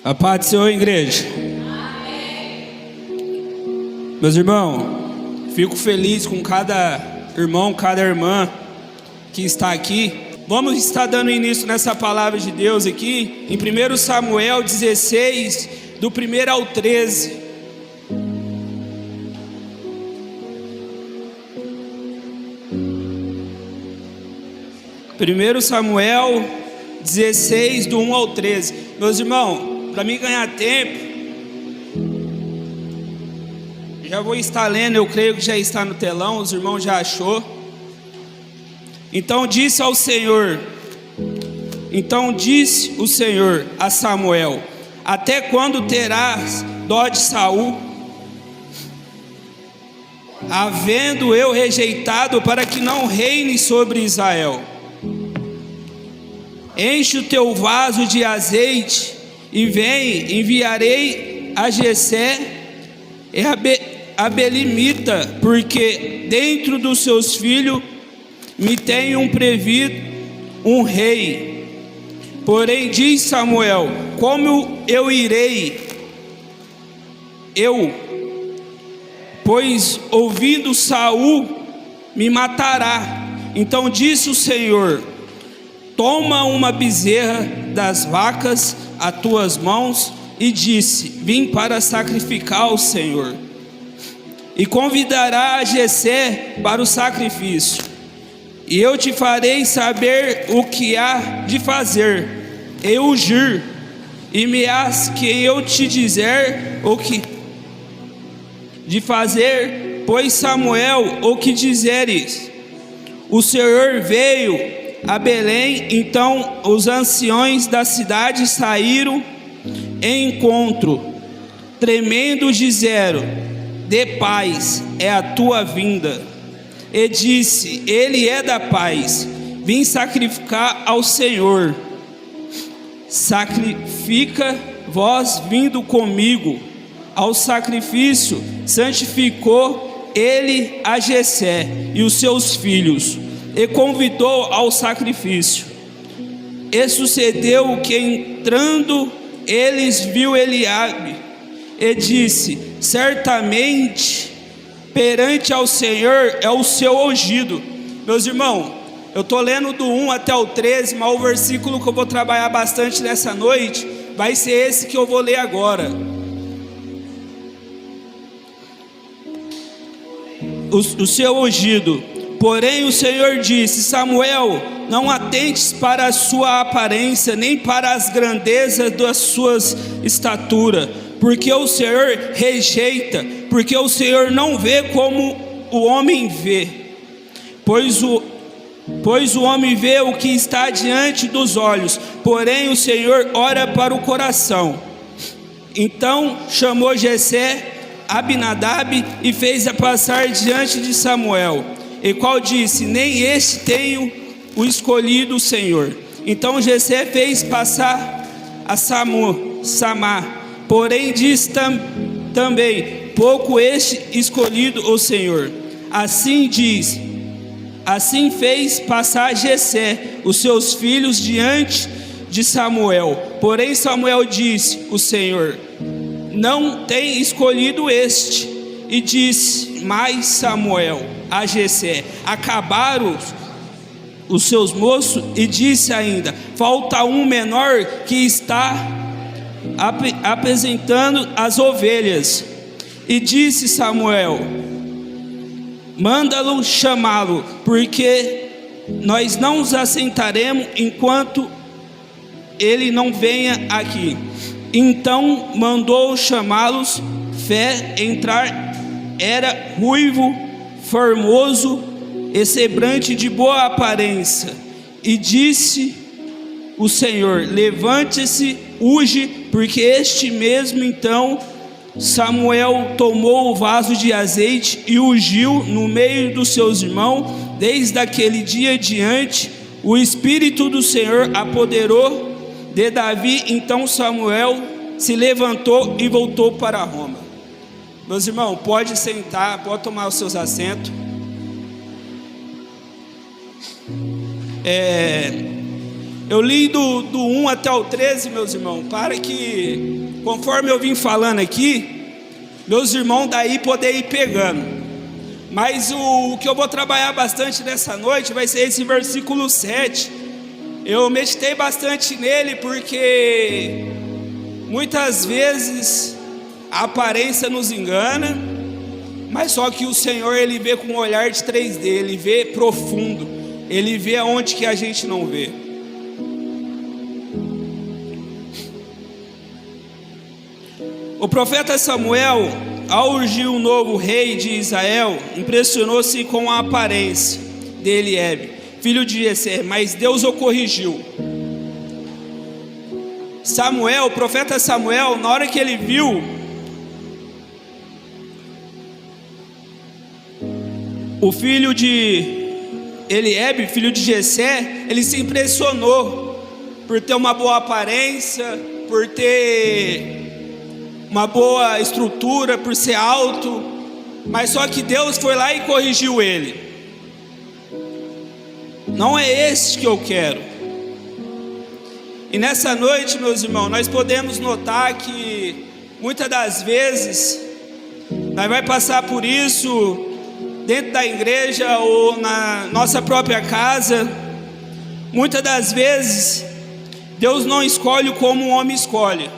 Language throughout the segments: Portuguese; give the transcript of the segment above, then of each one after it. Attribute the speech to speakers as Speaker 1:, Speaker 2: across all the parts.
Speaker 1: A paz do Senhor, igreja. Amém. Meus irmãos, fico feliz com cada irmão, cada irmã que está aqui. Vamos estar dando início nessa palavra de Deus aqui, em 1 Samuel 16, do 1 ao 13. Primeiro Samuel 16, do 1 ao 13. Meus irmãos, para mim ganhar tempo, já vou estar lendo, eu creio que já está no telão, os irmãos já achou. Então disse o Senhor a Samuel: até quando terás dó de Saul, havendo eu rejeitado, para que não reine sobre Israel? Enche o teu vaso de azeite e vem, enviarei a Jessé e a Belimita, porque dentro dos seus filhos me tenho previsto um rei. Porém diz Samuel: como eu irei? Pois ouvindo Saul me matará. Então disse o Senhor: toma uma bezerra das vacas a tuas mãos, e disse: vim para sacrificar ao Senhor. E convidará a Jessé para o sacrifício, e eu te farei saber o que há de fazer, e ungir, e me hás que eu te dizer o que de fazer, pois Samuel, o que dizeres? O Senhor veio a Belém. Então os anciões da cidade saíram em encontro, tremendo, disseram: de paz é a tua vinda. E disse: ele é da paz, vim sacrificar ao Senhor. Sacrifica vós vindo comigo ao sacrifício. Santificou ele a Jessé e os seus filhos, e convidou ao sacrifício. E sucedeu que, entrando eles, viu Eliabe, e disse: certamente perante ao Senhor é o seu ungido. Meus irmãos, eu estou lendo do 1 até o 13, mas o versículo que eu vou trabalhar bastante nessa noite vai ser esse que eu vou ler agora. O seu ungido. Porém o Senhor disse: Samuel, não atentes para a sua aparência, nem para as grandezas das suas estaturas, porque o Senhor rejeita, porque o Senhor não vê como o homem vê, pois o homem vê o que está diante dos olhos, porém o Senhor olha para o coração. Então chamou Jessé Abinadab e fez-a passar diante de Samuel, e qual disse: nem este tenho o escolhido o Senhor. Então Jessé fez passar a Samar, porém diz também: pouco este escolhido o Senhor. Assim fez passar Jessé os seus filhos diante de Samuel. Porém Samuel disse: o Senhor não tem escolhido este. E disse mais Samuel a Jessé: acabaram os seus moços? E disse ainda: falta um menor que está apresentando as ovelhas. E disse Samuel: manda-lo chamá-lo, porque nós não nos assentaremos enquanto ele não venha aqui. Então mandou chamá-los. Entrar, era ruivo, formoso e semblante de boa aparência. E disse o Senhor: levante-se, unge, porque este mesmo. Então Samuel tomou o vaso de azeite e ungiu no meio dos seus irmãos. Desde aquele dia diante, o Espírito do Senhor apoderou de Davi. Então Samuel se levantou e voltou para Roma. Meus irmãos, pode sentar, pode tomar os seus assentos. Eu li do 1 até o 13, meus irmãos, para que, conforme eu vim falando aqui, meus irmãos daí poder ir pegando. Mas o que eu vou trabalhar bastante nessa noite vai ser esse versículo 7. Eu meditei bastante nele porque muitas vezes a aparência nos engana, mas só que o Senhor, Ele vê com um olhar de 3D, Ele vê profundo, Ele vê aonde que a gente não vê. O profeta Samuel, ao ungir um novo rei de Israel, impressionou-se com a aparência de Eliabe, filho de Jessé, mas Deus o corrigiu. Samuel, o profeta Samuel, na hora que ele viu o filho de Eliabe, filho de Jessé, ele se impressionou por ter uma boa aparência, por ter uma boa estrutura, por ser alto, mas só que Deus foi lá e corrigiu ele. Não é esse que eu quero. E nessa noite, meus irmãos, nós podemos notar que muitas das vezes nós vai passar por isso dentro da igreja ou na nossa própria casa. Muitas das vezes Deus não escolhe como o homem escolhe.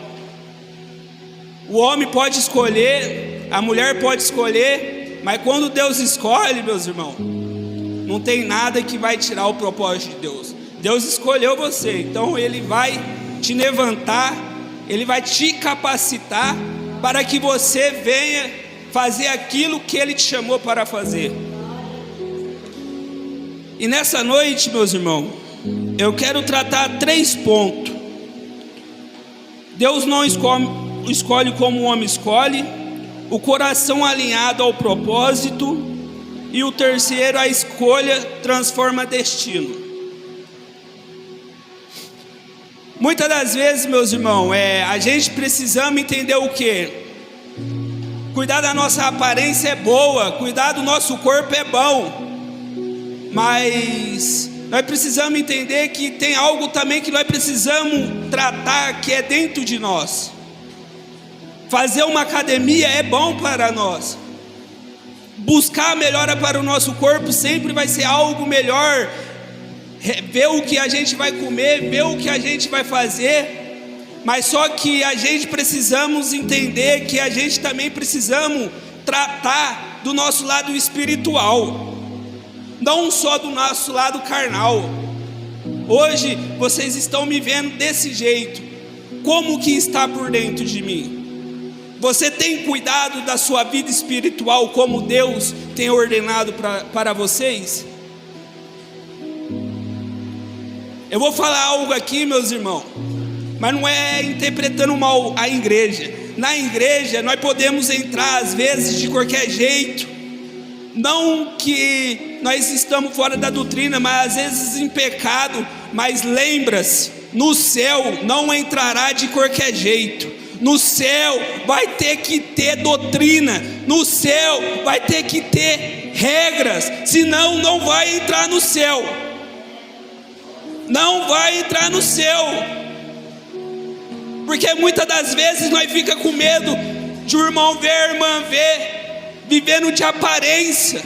Speaker 1: O homem pode escolher, a mulher pode escolher, mas quando Deus escolhe, meus irmãos, não tem nada que vai tirar o propósito de Deus. Deus escolheu você, então Ele vai te levantar, Ele vai te capacitar para que você venha fazer aquilo que Ele te chamou para fazer. E nessa noite, meus irmãos, eu quero tratar 3 pontos. Deus não escolhe como o homem escolhe, o coração alinhado ao propósito, e o terceiro, a escolha transforma destino. Muitas das vezes, meus irmãos, a gente precisamos entender o que? Cuidar da nossa aparência é boa, cuidar do nosso corpo é bom, mas nós precisamos entender que tem algo também que nós precisamos tratar, que é dentro de nós. Fazer uma academia é bom para nós. Buscar a melhora para o nosso corpo sempre vai ser algo melhor. Ver o que a gente vai comer, ver o que a gente vai fazer. Mas só que a gente precisamos entender que a gente também precisamos tratar do nosso lado espiritual, não só do nosso lado carnal. Hoje vocês estão me vendo desse jeito. Como que está por dentro de mim? Você tem cuidado da sua vida espiritual como Deus tem ordenado para vocês? Eu vou falar algo aqui, meus irmãos, mas não é interpretando mal a igreja. Na igreja nós podemos entrar às vezes de qualquer jeito. Não que nós estamos fora da doutrina, mas às vezes em pecado. Mas lembra-se, no céu não entrará de qualquer jeito. No céu vai ter que ter doutrina, no céu vai ter que ter regras, senão não vai entrar no céu. Não vai entrar no céu. Porque muitas das vezes nós fica com medo de o irmão ver, a irmã ver, vivendo de aparência,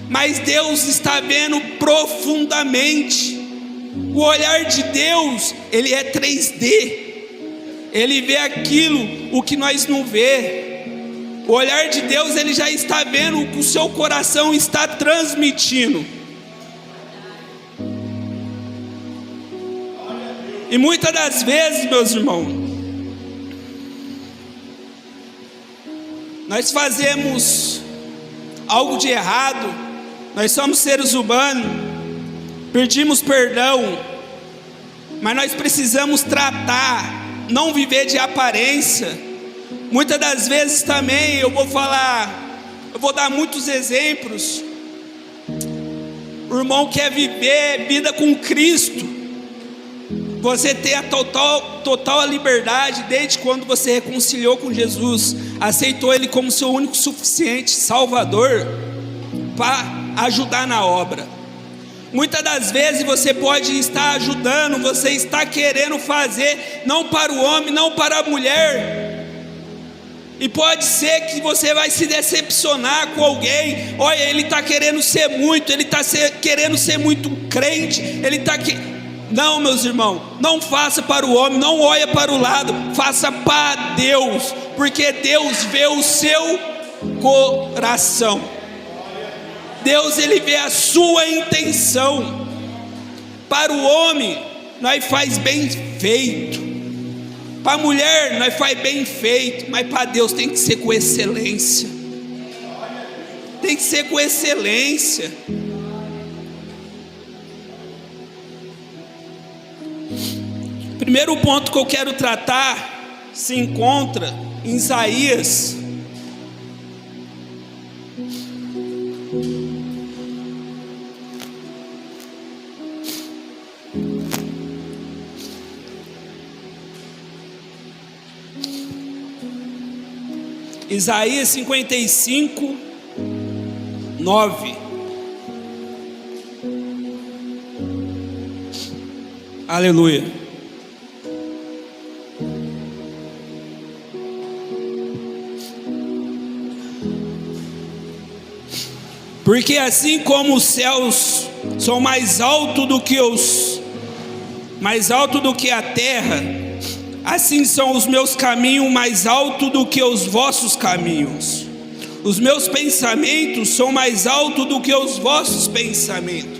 Speaker 1: mas Deus está vendo profundamente. O olhar de Deus, ele é 3D. Ele vê aquilo, o que nós não vê. O olhar de Deus, ele já está vendo o que o seu coração está transmitindo. E muitas das vezes, meus irmãos, nós fazemos algo de errado. Nós somos seres humanos, pedimos perdão, mas nós precisamos tratar, não viver de aparência. Muitas das vezes também eu vou dar muitos exemplos. O irmão quer viver vida com Cristo. Você tem a total liberdade desde quando você reconciliou com Jesus, aceitou Ele como seu único suficiente Salvador para ajudar na obra. Muitas das vezes você pode estar ajudando, você está querendo fazer, não para o homem, não para a mulher, e pode ser que você vai se decepcionar com alguém. Olha, ele está querendo ser muito, ele está querendo ser muito crente, ele está Não, meus irmãos, não faça para o homem, não olhe para o lado, faça para Deus, porque Deus vê o seu coração. Deus, ele vê a sua intenção. Para o homem, nós faz bem feito. Para a mulher, nós faz bem feito. Mas para Deus tem que ser com excelência. Tem que ser com excelência. Primeiro ponto que eu quero tratar se encontra em Isaías. Isaías 55, 9. Aleluia. Porque assim como os céus são mais altos do que a terra, assim são os meus caminhos mais altos do que os vossos caminhos. Os meus pensamentos são mais altos do que os vossos pensamentos.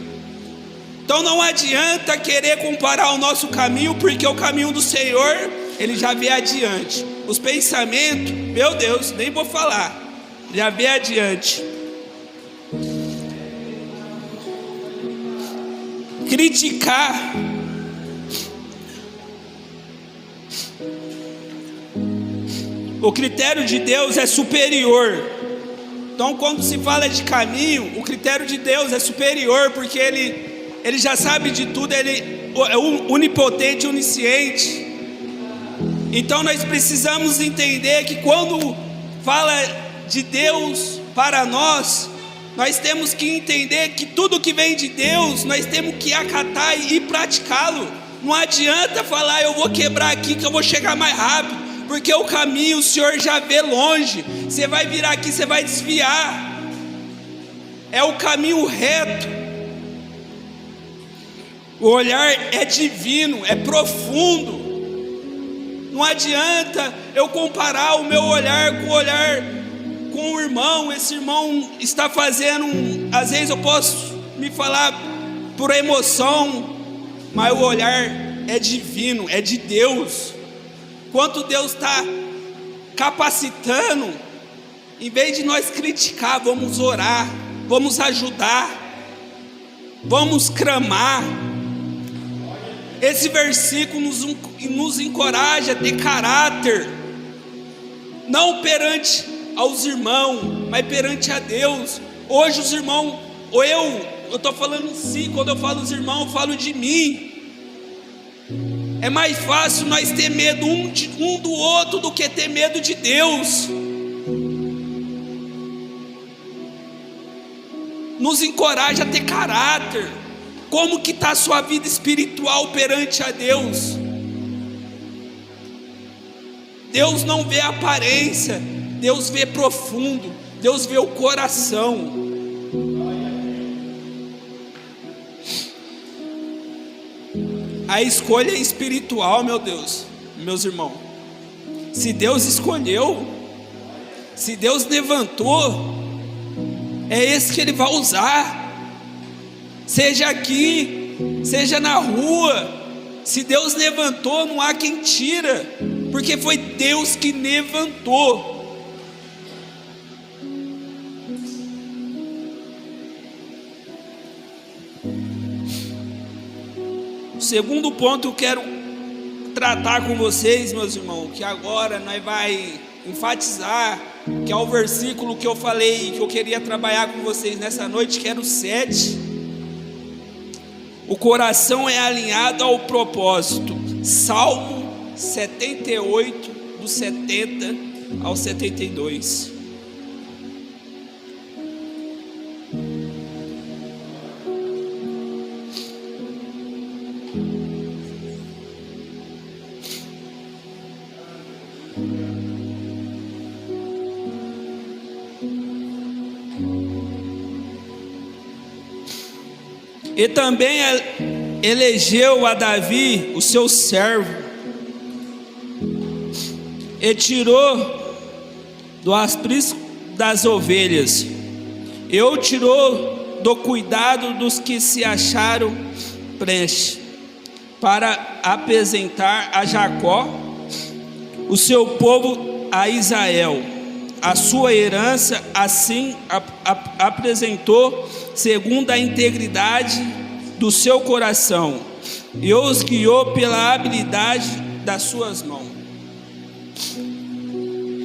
Speaker 1: Então não adianta querer comparar o nosso caminho, porque o caminho do Senhor, ele já vê adiante. Os pensamentos, meu Deus, nem vou falar, já vê adiante. Criticar, o critério de Deus é superior. Então quando se fala de caminho, o critério de Deus é superior, porque Ele já sabe de tudo, Ele é onipotente, onisciente. Então nós precisamos entender que quando fala de Deus para nós, nós temos que entender que tudo que vem de Deus, nós temos que acatar e praticá-lo. Não adianta falar, eu vou quebrar aqui que eu vou chegar mais rápido, porque o caminho o Senhor já vê longe. Você vai virar aqui, você vai desviar. É o caminho reto. O olhar é divino, é profundo. Não adianta eu comparar o meu olhar com o olhar com o irmão. Esse irmão está fazendo, às vezes eu posso me falar por emoção, mas o olhar é divino, é de Deus. Quanto Deus está capacitando, em vez de nós criticar, vamos orar, vamos ajudar, vamos clamar. Esse versículo nos encoraja a ter caráter, não perante aos irmãos, mas perante a Deus. Hoje os irmãos, ou eu estou falando sim, quando eu falo os irmãos, eu falo de mim. É mais fácil nós ter medo um do outro do que ter medo de Deus. Nos encoraja a ter caráter. Como que está a sua vida espiritual perante a Deus? Deus não vê a aparência, Deus vê profundo, Deus vê o coração. A escolha é espiritual, meu Deus, meus irmãos. Se Deus escolheu, se Deus levantou, é esse que Ele vai usar. Seja aqui, seja na rua. Se Deus levantou, não há quem tira, porque foi Deus que levantou. O segundo ponto que eu quero tratar com vocês, meus irmãos, que agora nós vai enfatizar, que é o versículo que eu falei, que eu queria trabalhar com vocês nessa noite, que era o 7. O coração é alinhado ao propósito. Salmo 78, do 70 ao 72. E também elegeu a Davi, o seu servo, e tirou do aprisco das ovelhas, e o tirou do cuidado dos que se acharam prestes, para apresentar a Jacó, o seu povo, a Israel, a sua herança. Assim apresentou segundo a integridade do seu coração, e os guiou pela habilidade das suas mãos.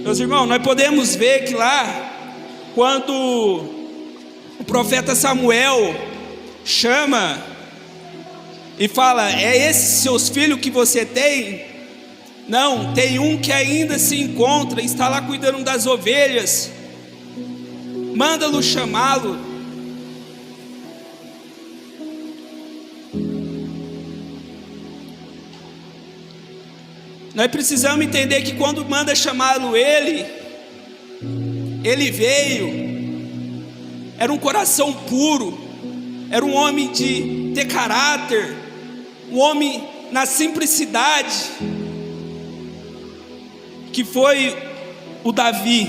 Speaker 1: Meus irmãos, nós podemos ver que lá, quando o profeta Samuel chama e fala: é esses seus filhos que você tem? Não, tem um que ainda se encontra, está lá cuidando das ovelhas, manda-lo chamá-lo. Nós precisamos entender que quando manda chamá-lo, ele veio, era um coração puro, era um homem de ter caráter, um homem na simplicidade, que foi o Davi.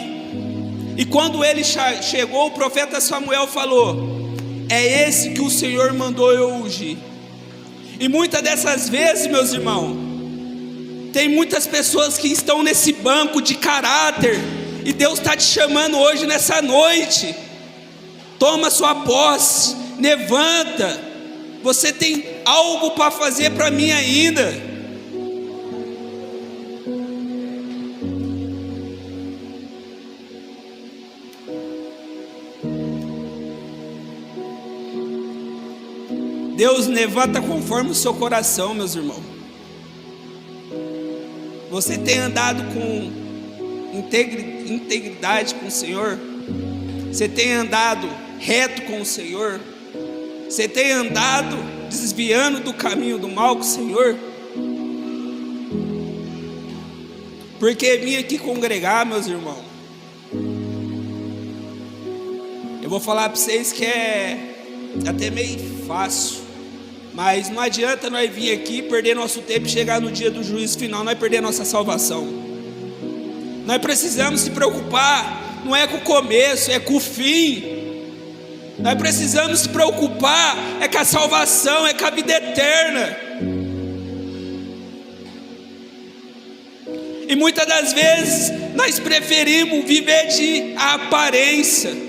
Speaker 1: E quando ele chegou, o profeta Samuel falou: é esse que o Senhor mandou eu ungir. E muitas dessas vezes, meus irmãos, tem muitas pessoas que estão nesse banco de caráter, e Deus está te chamando hoje, nessa noite. Toma sua posse, levanta. Você tem algo para fazer para mim ainda. Deus levanta conforme o seu coração, meus irmãos. Você tem andado com integridade com o Senhor? Você tem andado reto com o Senhor? Você tem andado desviando do caminho do mal com o Senhor? Porque vim aqui congregar, meus irmãos, eu vou falar para vocês que é até meio fácil, mas não adianta nós vir aqui, perder nosso tempo e chegar no dia do juízo final, nós perder nossa salvação. Nós precisamos se preocupar, não é com o começo, é com o fim. Nós precisamos se preocupar, é com a salvação, é com a vida eterna. E muitas das vezes nós preferimos viver de aparência,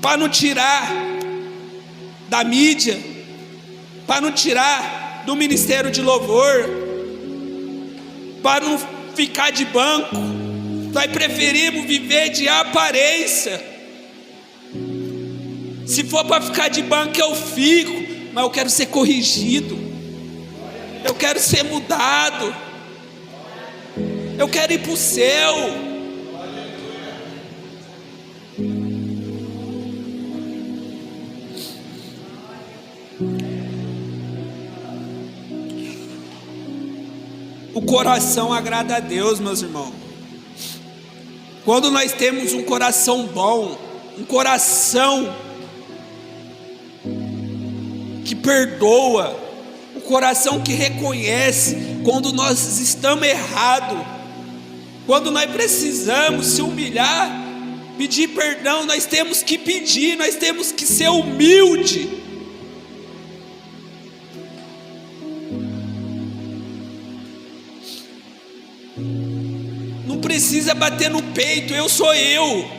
Speaker 1: para não tirar da mídia, para não tirar do ministério de louvor, para não ficar de banco. Nós preferimos viver de aparência. Se for para ficar de banco, eu fico, mas eu quero ser corrigido, eu quero ser mudado, eu quero ir para o céu. O coração agrada a Deus, meus irmãos. Quando nós temos um coração bom, um coração que perdoa, um coração que reconhece quando nós estamos errados, quando nós precisamos se humilhar, pedir perdão, nós temos que pedir, nós temos que ser humilde. Não precisa bater no peito, eu sou eu.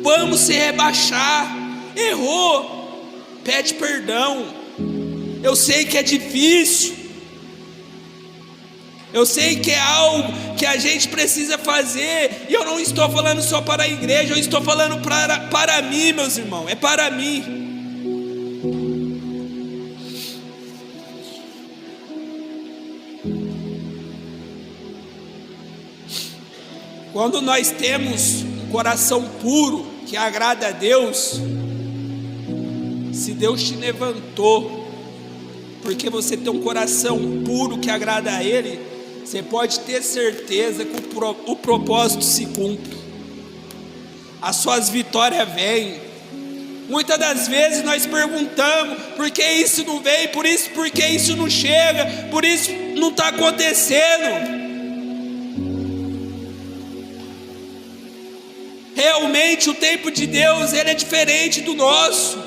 Speaker 1: Vamos se rebaixar. Errou, pede perdão. Eu sei que é difícil, eu sei que é algo que a gente precisa fazer, e eu não estou falando só para a igreja, eu estou falando para mim, meus irmãos, é para mim. Quando nós temos um coração puro, que agrada a Deus, se Deus te levantou, porque você tem um coração puro que agrada a Ele, você pode ter certeza que o propósito se cumpre, as suas vitórias vêm. Muitas das vezes nós perguntamos, por que isso não vem, por que isso não chega, por isso não está acontecendo. Realmente o tempo de Deus, ele é diferente do nosso.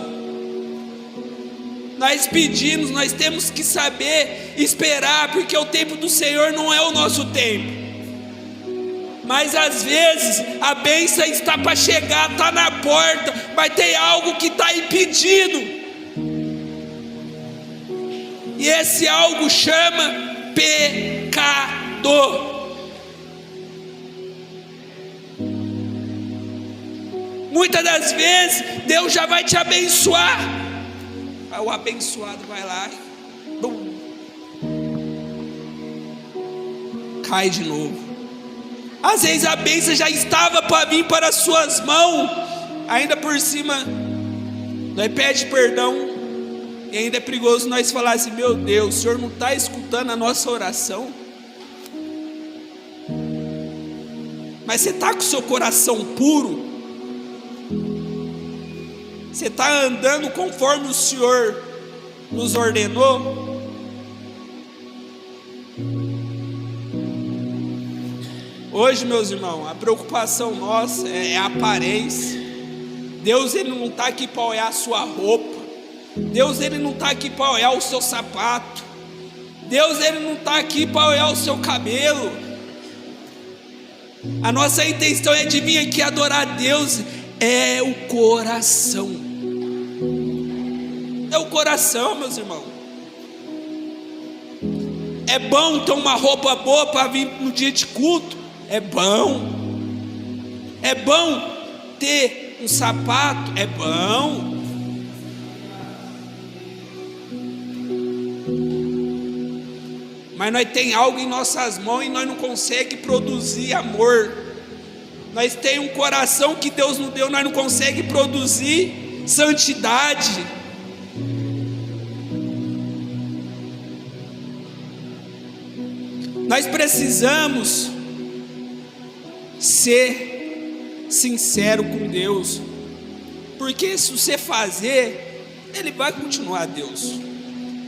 Speaker 1: Nós pedimos, nós temos que saber esperar, porque o tempo do Senhor não é o nosso tempo. Mas às vezes a bênção está para chegar, está na porta, mas tem algo que está impedindo. E esse algo chama pecado. Muitas das vezes Deus já vai te abençoar, aí o abençoado vai lá e bum, cai de novo. Às vezes a bênção já estava para vir para as suas mãos, ainda por cima nós pede perdão, e ainda é perigoso nós falar assim: meu Deus, o Senhor não está escutando a nossa oração? Mas você está com o seu coração puro? Você está andando conforme o Senhor nos ordenou? Hoje, meus irmãos, a preocupação nossa é a aparência. Deus, ele não está aqui para olhar a sua roupa. Deus, ele não está aqui para olhar o seu sapato. Deus, ele não está aqui para olhar o seu cabelo. A nossa intenção é de vir aqui adorar a Deus. É o coração. É o coração, meus irmãos. É bom ter uma roupa boa para vir no dia de culto. É bom. É bom ter um sapato. É bom. Mas nós tem algo em nossas mãos e nós não conseguimos produzir amor. Nós tem um coração que Deus nos deu, nós não conseguimos produzir santidade. Nós precisamos ser sincero com Deus, porque se você fazer, Ele vai continuar Deus.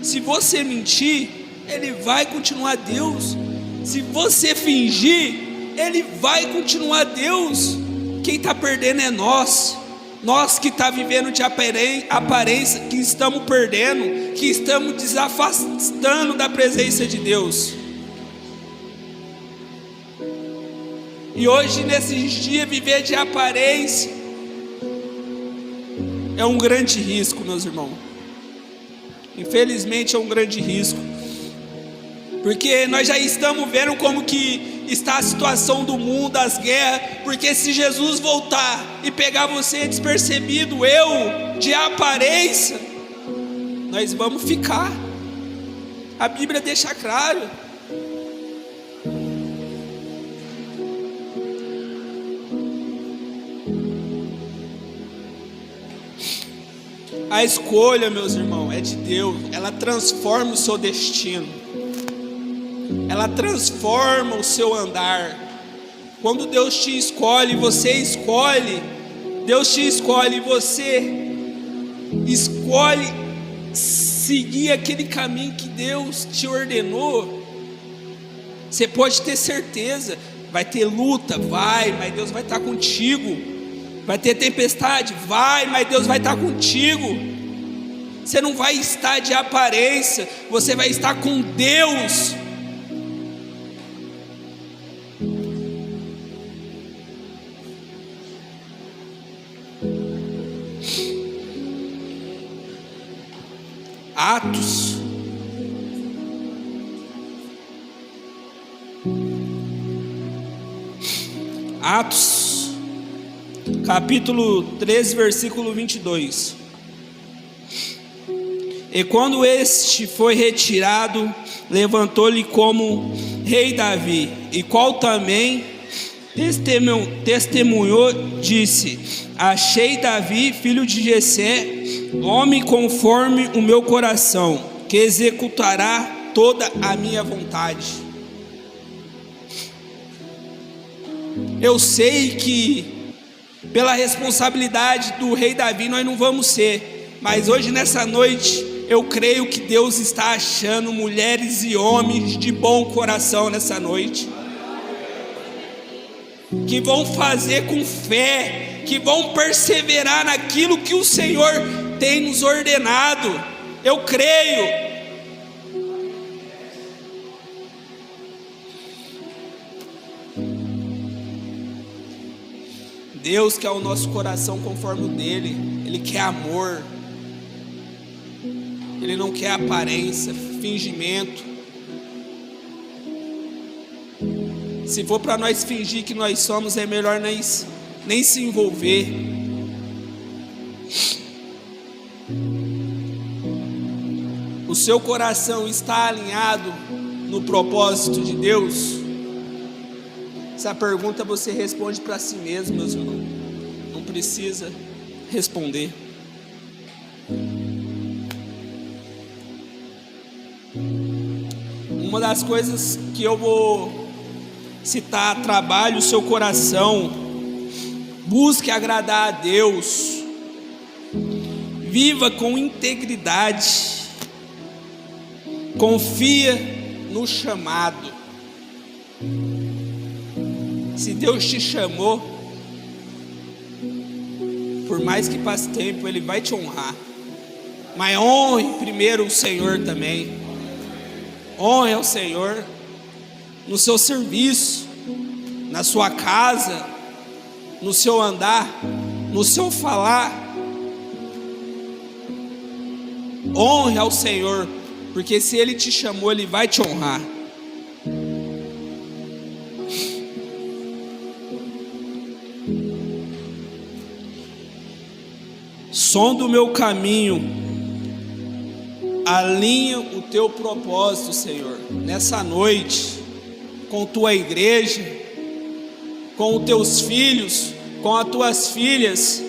Speaker 1: Se você mentir, Ele vai continuar Deus. Se você fingir, Ele vai continuar Deus. Quem está perdendo é nós. Nós que está vivendo de aparência, que estamos perdendo, que estamos desafastando da presença de Deus. E hoje, nesses dias, viver de aparência é um grande risco, meus irmãos. Infelizmente é um grande risco, porque nós já estamos vendo como que está a situação do mundo, as guerras. Porque se Jesus voltar e pegar você despercebido, eu de aparência, nós vamos ficar. A Bíblia deixa claro. A escolha, meus irmãos, é de Deus. Ela transforma o seu destino. Ela transforma o seu andar. Quando Deus te escolhe, você escolhe. Deus te escolhe e você escolhe seguir aquele caminho que Deus te ordenou. Você pode ter certeza. Vai ter luta? Vai, mas Deus vai estar contigo. Vai ter tempestade? Vai, mas Deus vai estar contigo. Você não vai estar de aparência, você vai estar com Deus. Atos, capítulo 13, versículo 22. E quando este foi retirado, levantou-lhe como rei Davi, e qual também testemunhou, disse: achei Davi, filho de Jessé, homem conforme o meu coração, que executará toda a minha vontade. Eu sei que pela responsabilidade do rei Davi nós não vamos ser, mas hoje nessa noite eu creio que Deus está achando mulheres e homens de bom coração nessa noite, que vão fazer com fé, que vão perseverar naquilo que o Senhor tem nos ordenado. Eu creio. Deus quer o nosso coração conforme o dele. Ele quer amor. Ele não quer aparência, fingimento. Se for para nós fingir que nós somos, é melhor nem se envolver. O seu coração está alinhado no propósito de Deus? Essa pergunta você responde para si mesmo, meus irmãos. Não precisa responder. Uma das coisas que eu vou citar: trabalhe o seu coração, busque agradar a Deus, viva com integridade, confia no chamado. Se Deus te chamou, por mais que passe tempo, Ele vai te honrar. Mas honre primeiro o Senhor também. Honre ao Senhor no seu serviço, na sua casa, no seu andar, no seu falar. Honre ao Senhor, porque se Ele te chamou, Ele vai te honrar. Sonda o meu caminho, alinha o teu propósito, Senhor, nessa noite, com tua igreja, com os teus filhos, com as tuas filhas.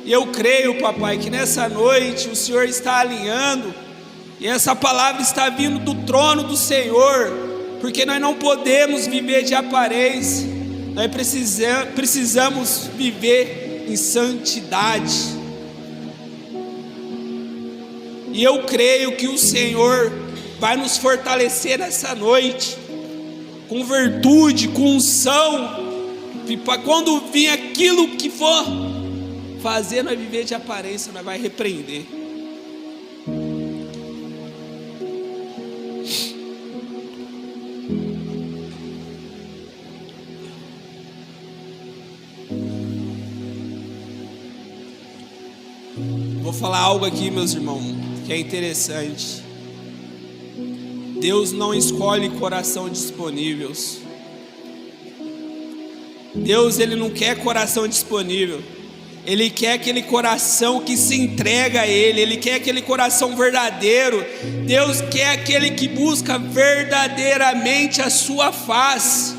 Speaker 1: E eu creio, papai, que nessa noite o Senhor está alinhando, e essa palavra está vindo do trono do Senhor, porque nós não podemos viver de aparência, nós precisamos viver em santidade. E eu creio que o Senhor vai nos fortalecer nessa noite, com virtude, com unção, para quando vir aquilo que for fazer nós viver de aparência, nós vai repreender. Vou falar algo aqui, meus irmãos, que é interessante. Deus não escolhe coração disponíveis. Deus, Ele não quer coração disponível. Ele quer aquele coração que se entrega a Ele. Ele quer aquele coração verdadeiro. Deus quer aquele que busca verdadeiramente a sua face.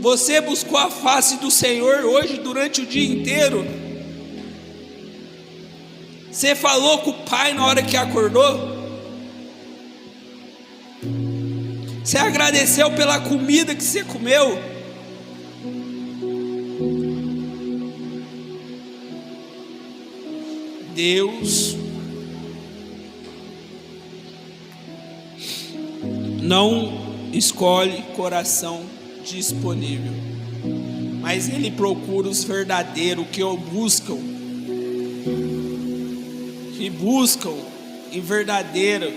Speaker 1: Você buscou a face do Senhor hoje durante o dia inteiro? Você falou com o Pai na hora que acordou? Você agradeceu pela comida que você comeu? Deus não escolhe coração disponível, mas Ele procura os verdadeiros que o buscam, que buscam em verdadeiro.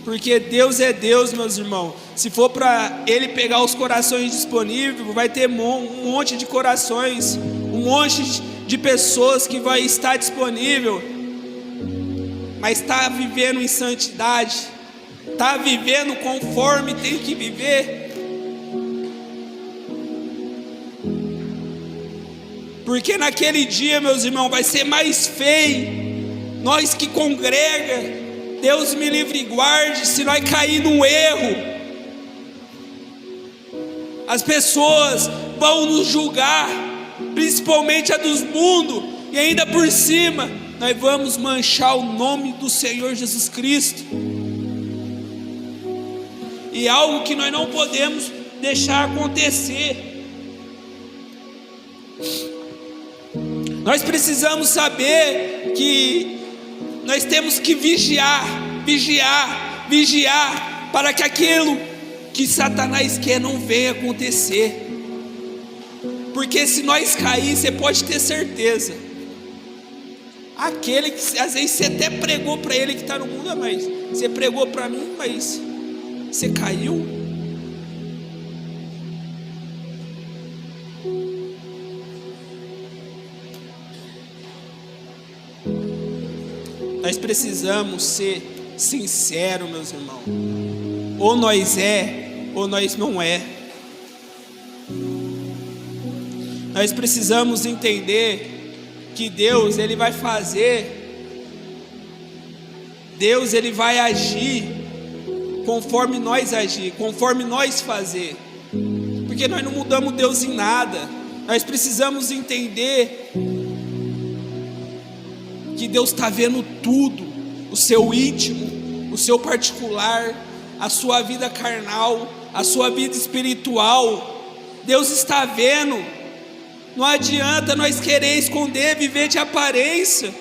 Speaker 1: Porque Deus é Deus, meus irmãos. Se for para Ele pegar os corações disponíveis, vai ter um monte de corações, um monte de pessoas que vai estar disponível, mas está vivendo em santidade, está vivendo conforme tem que viver. Porque naquele dia, meus irmãos, vai ser mais feio. Nós que congrega, Deus me livre e guarde, se nós cair num erro, as pessoas vão nos julgar, principalmente a dos mundos, e ainda por cima, nós vamos manchar o nome do Senhor Jesus Cristo. E algo que nós não podemos deixar acontecer. Nós precisamos saber que nós temos que vigiar, para que aquilo que Satanás quer não venha acontecer. Porque se nós cair, você pode ter certeza, aquele que às vezes você até pregou para ele que está no mundo, mas você pregou para mim, mas você caiu. Nós precisamos ser sinceros, meus irmãos. Ou nós ou nós não é. Nós precisamos entender que Deus, Ele vai fazer, Deus, Ele vai agir conforme nós agir, conforme nós fazer, porque nós não mudamos Deus em nada. Nós precisamos entender que Deus está vendo tudo, o seu íntimo, o seu particular, a sua vida carnal, a sua vida espiritual. Deus está vendo. Não adianta nós querer esconder, viver de aparência.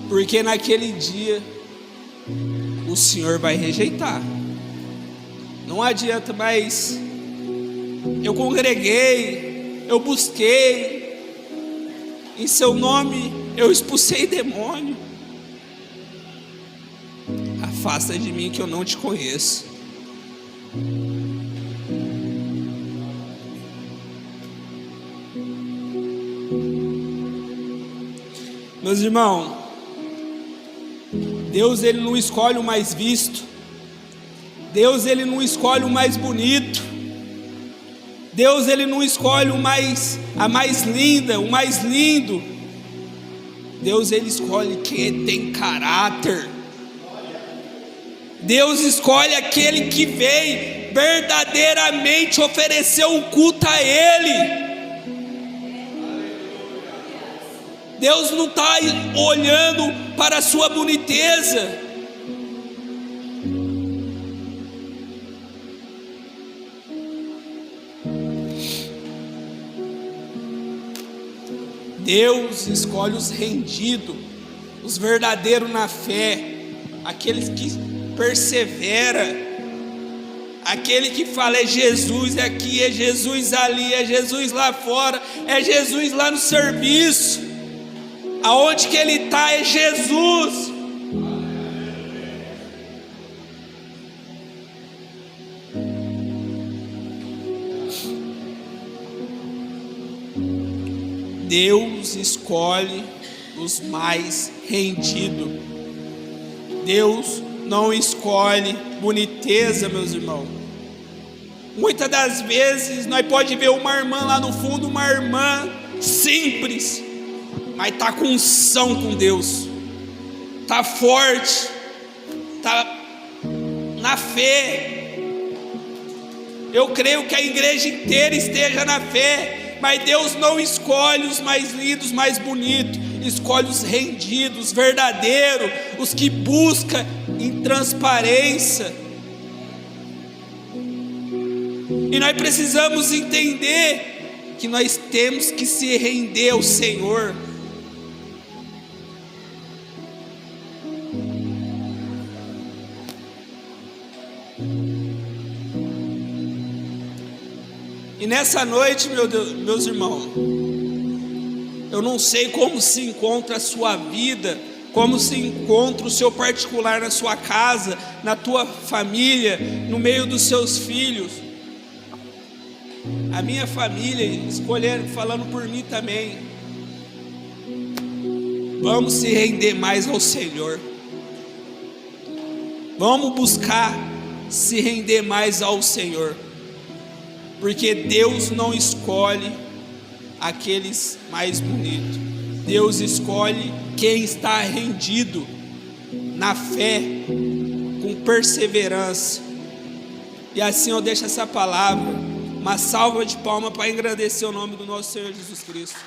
Speaker 1: Porque naquele dia o Senhor vai rejeitar. Não adianta mais. Eu congreguei, eu busquei, em seu nome eu expulsei demônio. Afasta de mim que eu não te conheço. Meus irmãos, Deus, Ele não escolhe o mais visto. Deus, Ele não escolhe o mais bonito. Deus, Ele não escolhe a mais linda, o mais lindo. Deus, Ele escolhe quem tem caráter. Deus escolhe aquele que vem verdadeiramente oferecer um culto a Ele. Deus não está olhando para a sua boniteza. Deus escolhe os rendidos, os verdadeiros na fé, aqueles que perseveram, aquele que fala é Jesus aqui, é Jesus ali, é Jesus lá fora, é Jesus lá no serviço, aonde que Ele está é Jesus. Deus escolhe os mais rendidos. Deus não escolhe boniteza, meus irmãos. Muitas das vezes nós pode ver uma irmã lá no fundo, uma irmã simples, mas está com unção com Deus, está forte, está na fé. Eu creio que a igreja inteira esteja na fé. Mas Deus não escolhe os mais lindos, mais bonitos, escolhe os rendidos, verdadeiros, os que buscam em transparência. E nós precisamos entender que nós temos que se render ao Senhor. E nessa noite, meus irmãos, eu não sei como se encontra a sua vida, como se encontra o seu particular na sua casa, na tua família, no meio dos seus filhos. A minha família, falando por mim também, vamos se render mais ao Senhor. Vamos buscar se render mais ao Senhor. Porque Deus não escolhe aqueles mais bonitos. Deus escolhe quem está rendido na fé, com perseverança. E assim eu deixo essa palavra, uma salva de palmas para engrandecer o nome do nosso Senhor Jesus Cristo.